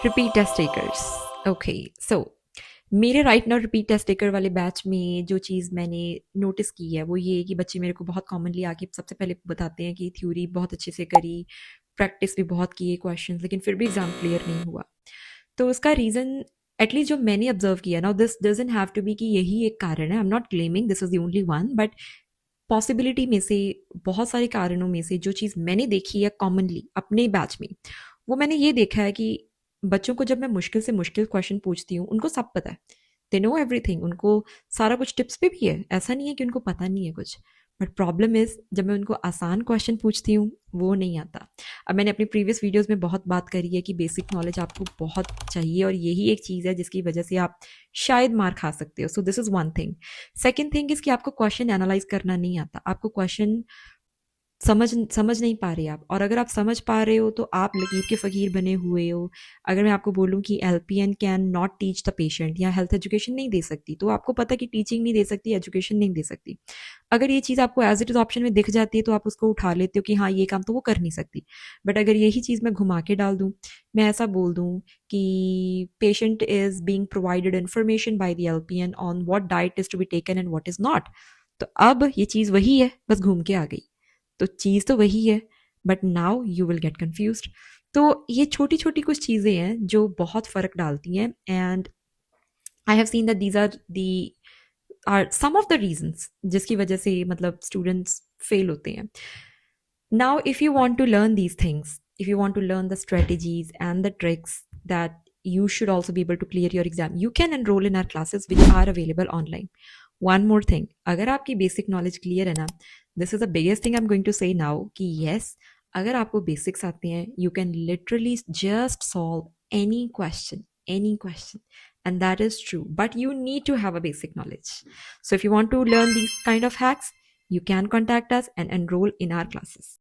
Repeat test takers. Okay, so मेरे right now repeat test taker वाले batch में जो चीज़ मैंने नोटिस की है वो ये है कि बच्चे मेरे को बहुत कॉमनली आके सबसे पहले बताते हैं कि थ्योरी बहुत अच्छे से करी, प्रैक्टिस भी बहुत किए क्वेश्चंस, लेकिन फिर भी एग्जाम क्लियर नहीं हुआ। तो उसका रीज़न एटलीस्ट जो मैंने ऑब्जर्व किया ना, this doesn't have to be कि यही एक कारण है। I am not claiming this is the only one, but possibility में से, बहुत सारे कारणों में से जो चीज़ मैंने देखी है कॉमनली अपने बैच में, वो मैंने ये देखा है कि बच्चों को जब मैं मुश्किल से मुश्किल क्वेश्चन पूछती हूँ उनको सब पता है। दे नो एवरीथिंग, उनको सारा कुछ टिप्स पे भी है, ऐसा नहीं है कि उनको पता नहीं है कुछ। बट प्रॉब्लम इज जब मैं उनको आसान क्वेश्चन पूछती हूँ वो नहीं आता। अब मैंने अपनी प्रीवियस वीडियोस में बहुत बात करी है कि बेसिक नॉलेज आपको बहुत चाहिए और यही एक चीज़ है जिसकी वजह से आप शायद मार खा सकते हो। So this is one thing. Second thing is कि आपको क्वेश्चन एनालाइज करना नहीं आता। आपको क्वेश्चन समझ समझ नहीं पा रहे आप, और अगर आप समझ पा रहे हो तो आप लकीर के फ़कीर बने हुए हो। अगर मैं आपको बोलूँ कि LPN can not teach the patient, या हेल्थ एजुकेशन नहीं दे सकती, तो आपको पता है कि टीचिंग नहीं दे सकती, एजुकेशन नहीं दे सकती। अगर ये चीज़ आपको एज इट इज़ ऑप्शन में दिख जाती है तो आप उसको उठा लेते हो कि हाँ ये काम तो वो कर नहीं सकती। बट अगर यही चीज़ मैं घुमा के डाल दूँ, मैं ऐसा बोल दूँ कि patient is being provided information by the LPN on what diet is to be taken and what is not, तो अब ये चीज़ वही है, बस घूम के आ गई। तो चीज़ तो वही है, but now you will get confused. तो ये छोटी छोटी कुछ चीज़ें हैं जो बहुत फ़र्क डालती हैं, and I have seen that these are some of the reasons जिसकी वजह से मतलब स्टूडेंट्स फेल होते हैं। Now, if you want to learn these things, if you want to learn the strategies and the tricks that you should also be able to clear your exam, you can enroll in our classes which are available online. One more thing, अगर आपकी basic knowledge clear है ना, this is the biggest thing I'm going to say now कि yes, अगर आपको basics आते हैं, you can literally just solve any question, and that is true. But you need to have a basic knowledge. So if you want to learn these kind of hacks, you can contact us and enroll in our classes.